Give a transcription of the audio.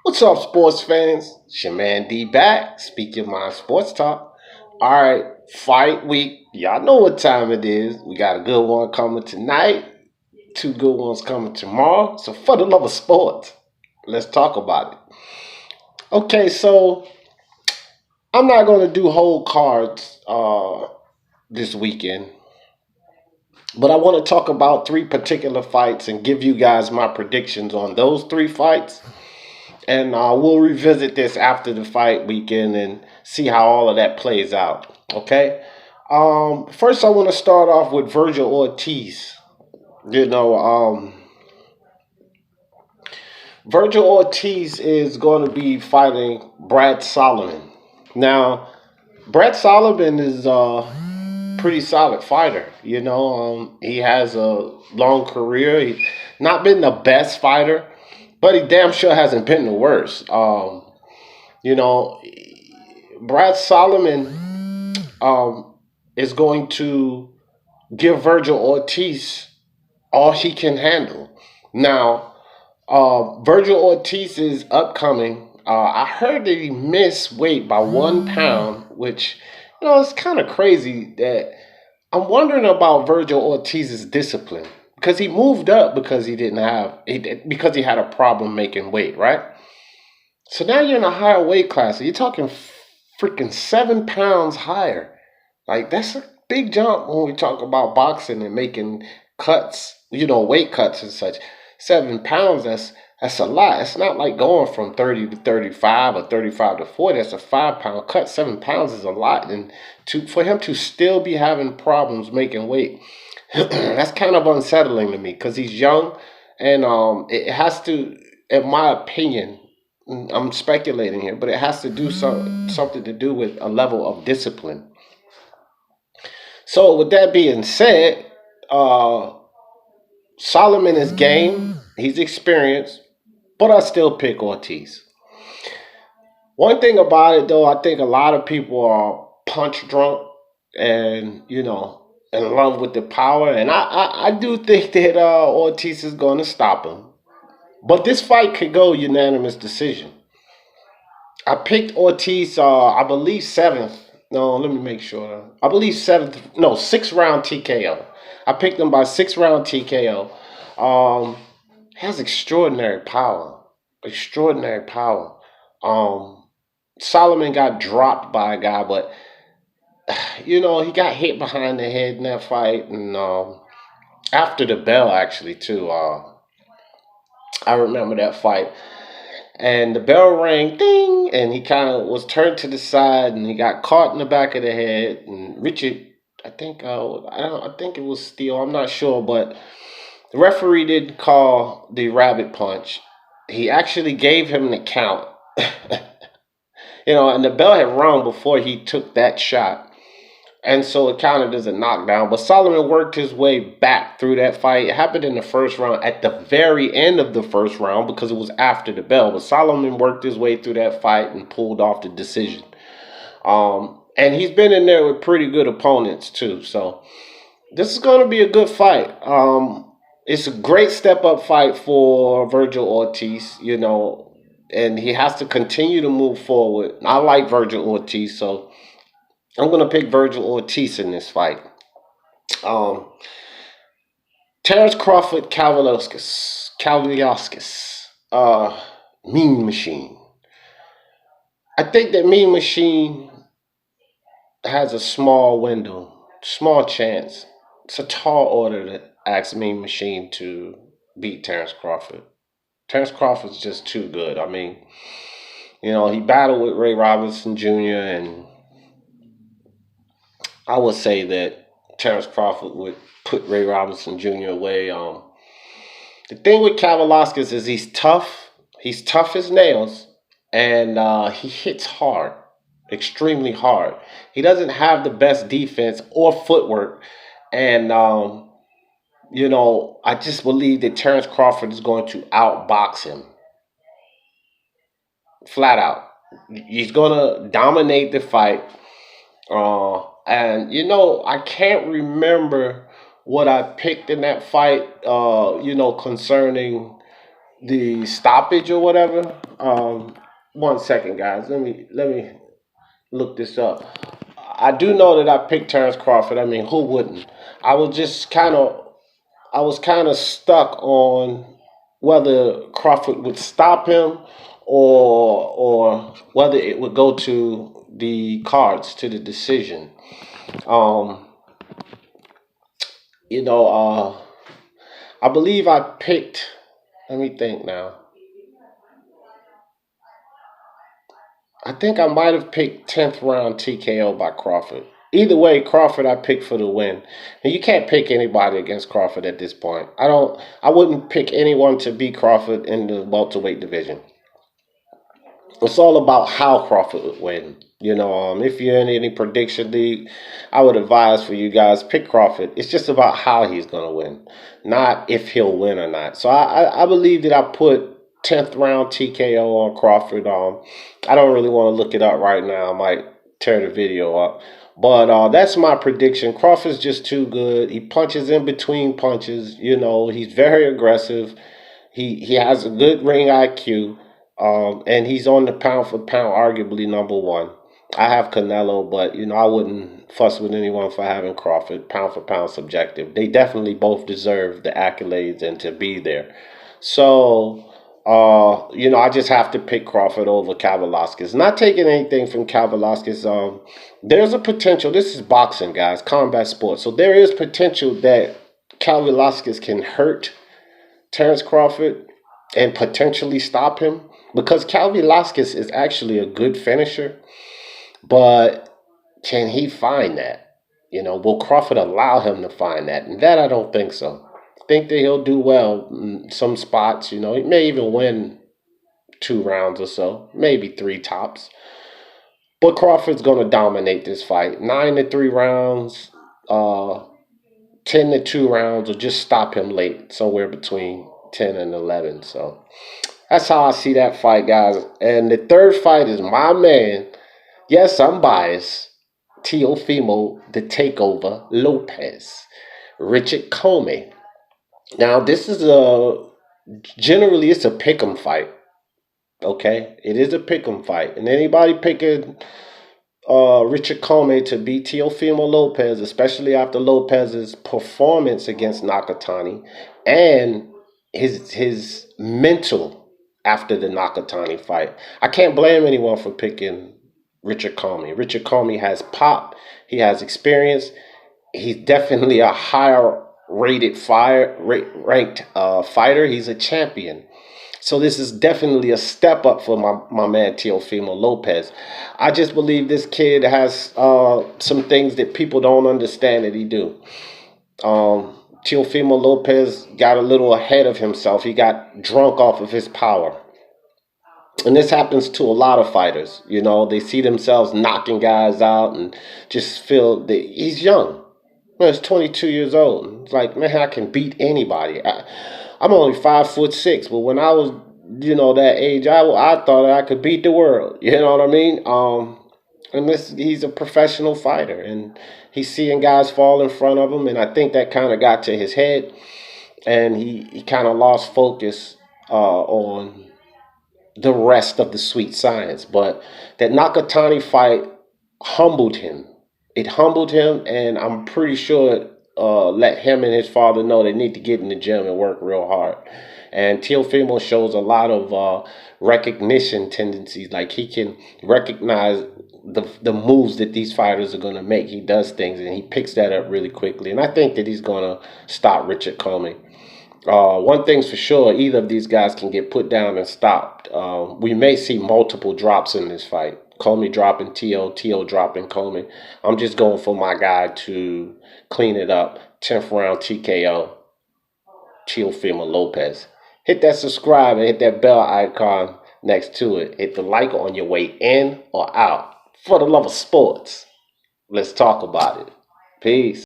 What's up, sports fans? It's your man D back. Speak your mind sports talk. All right, fight week. Y'all know what time it is. We got a good one coming tonight, two good ones coming tomorrow. So, for the love of sports, let's talk about it. Okay, so I'm not going to do whole cards this weekend, but I want to talk about three particular fights and give you guys my predictions on those three fights. And we'll revisit this after the fight weekend and see how all of that plays out. Okay. First, I want to start off with Virgil Ortiz. You know, Virgil Ortiz is going to be fighting Brad Solomon. Now, Brad Solomon is a pretty solid fighter. He has a long career. He's not been the best fighter, but he damn sure hasn't been the worst. You know, Brad Solomon is going to give Virgil Ortiz all he can handle. Now, Virgil Ortiz is upcoming. I heard that he missed weight by 1 pound, which, it's kind of crazy that I'm wondering about Virgil Ortiz's discipline because he moved up because because he had a problem making weight, right? So now you're in a higher weight class. So you're talking freaking 7 pounds higher. Like that's a big jump when we talk about boxing and making cuts, weight cuts and such. 7 pounds, that's a lot. It's not like going from 30 to 35 or 35 to 40. That's a 5 pound cut. 7 pounds is a lot. And for him to still be having problems making weight, that's kind of unsettling to me because he's young and it has to, in my opinion, I'm speculating here, but it has to do something to do with a level of discipline. So with that being said, uh, Solomon is game. He's experienced, but I still pick Ortiz. One thing about it, though, I think a lot of people are punch drunk and in love with the power, and I do think that Ortiz is going to stop him. But this fight could go unanimous decision. I picked Ortiz, I believe seventh. No, let me make sure. I believe seventh. No, 6 round TKO. I picked him by 6 round TKO. Has extraordinary power. Extraordinary power. Um, Solomon got dropped by a guy, but he got hit behind the head in that fight, and after the bell, actually, too. I remember that fight. And the bell rang, ding, and he kind of was turned to the side, and he got caught in the back of the head. And Richard, I think it was Steele. I'm not sure, but the referee did call the rabbit punch. He actually gave him the count, and the bell had rung before he took that shot. And so it counted as a knockdown. But Solomon worked his way back through that fight. It happened in the first round, at the very end of the first round, because it was after the bell. But Solomon worked his way through that fight and pulled off the decision. And he's been in there with pretty good opponents, too. So this is going to be a good fight. It's a great step up fight for Virgil Ortiz, and he has to continue to move forward. I like Virgil Ortiz, so I'm going to pick Virgil Ortiz in this fight. Um, Terrence Crawford, Kavaliauskas, Mean Machine. I think that Mean Machine has a small window, small chance. It's a tall order to ask Mean Machine to beat Terrence Crawford. Terrence Crawford's just too good. I mean, he battled with Ray Robinson Jr., and I would say that Terrence Crawford would put Ray Robinson Jr. away. The thing with Kavaliauskas is he's tough. He's tough as nails, and he hits hard, extremely hard. He doesn't have the best defense or footwork, and I just believe that Terrence Crawford is going to outbox him, flat out. He's going to dominate the fight. And I can't remember what I picked in that fight, concerning the stoppage or whatever. 1 second, guys. Let me look this up. I do know that I picked Terrence Crawford. I mean, who wouldn't? I was just kind of I was kind of stuck on whether Crawford would stop him or whether it would go to the cards to the decision. Um, you know, I believe I picked. Let me think now. I think I might have picked 10th round TKO by Crawford. Either way, Crawford I picked for the win. And you can't pick anybody against Crawford at this point. I wouldn't pick anyone to beat Crawford in the welterweight division. It's all about how Crawford would win. If you're in any prediction league, I would advise for you guys pick Crawford. It's just about how he's gonna win, not if he'll win or not. So I believe that I put 10th round TKO on Crawford. I don't really want to look it up right now. I might tear the video up. But that's my prediction. Crawford's just too good. He punches in between punches. He's very aggressive. He has a good ring IQ. And he's on the pound for pound, arguably number one. I have Canelo, but I wouldn't fuss with anyone for having Crawford. Pound for pound, subjective. They definitely both deserve the accolades and to be there. So, I just have to pick Crawford over Kavaliauskas. Not taking anything from Kavaliauskas. There's a potential. This is boxing, guys, combat sports. So there is potential that Kavaliauskas can hurt Terrence Crawford and potentially stop him, because Calvi Velasquez is actually a good finisher, but can he find that? Will Crawford allow him to find that? And that I don't think so. I think that he'll do well in some spots. He may even win 2 rounds or so, maybe three tops. But Crawford's going to dominate this fight. 9 to 3 rounds, 10 to 2 rounds, or just stop him late, somewhere between 10 and 11. So that's how I see that fight, guys. And the third fight is my man. Yes, I'm biased. Teofimo, the Takeover Lopez. Richard Commey. Now, this is generally it's a pick'em fight. Okay? It is a pick'em fight. And anybody picking Richard Commey to beat Teofimo Lopez, especially after Lopez's performance against Nakatani and his mental after the Nakatani fight. I can't blame anyone for picking Richard Commey. Richard Commey has pop. He has experience. He's definitely a higher ranked fighter. He's a champion. So this is definitely a step up for my man Teofimo Lopez. I just believe this kid has some things that people don't understand that he do. Teofimo Lopez got a little ahead of himself. He got drunk off of his power. And this happens to a lot of fighters. They see themselves knocking guys out and just feel that he's young. He's 22 years old. It's like, man, I can beat anybody. I'm only 5'6", but when I was, that age, I thought I could beat the world. You know what I mean? And he's a professional fighter, and he's seeing guys fall in front of him, and I think that kind of got to his head, and he kind of lost focus on the rest of the sweet science. But that Nakatani fight humbled him. It humbled him, and I'm pretty sure it let him and his father know they need to get in the gym and work real hard. And Teofimo shows a lot of recognition tendencies. Like, he can recognize the moves that these fighters are going to make. He does things, and he picks that up really quickly. And I think that he's going to stop Richard Commey. One thing's for sure, either of these guys can get put down and stopped. We may see multiple drops in this fight. Commey dropping Teo dropping Commey. I'm just going for my guy to clean it up. 10th round TKO, Teofimo Lopez. Hit that subscribe and hit that bell icon next to it. Hit the like on your way in or out. For the love of sports, let's talk about it. Peace.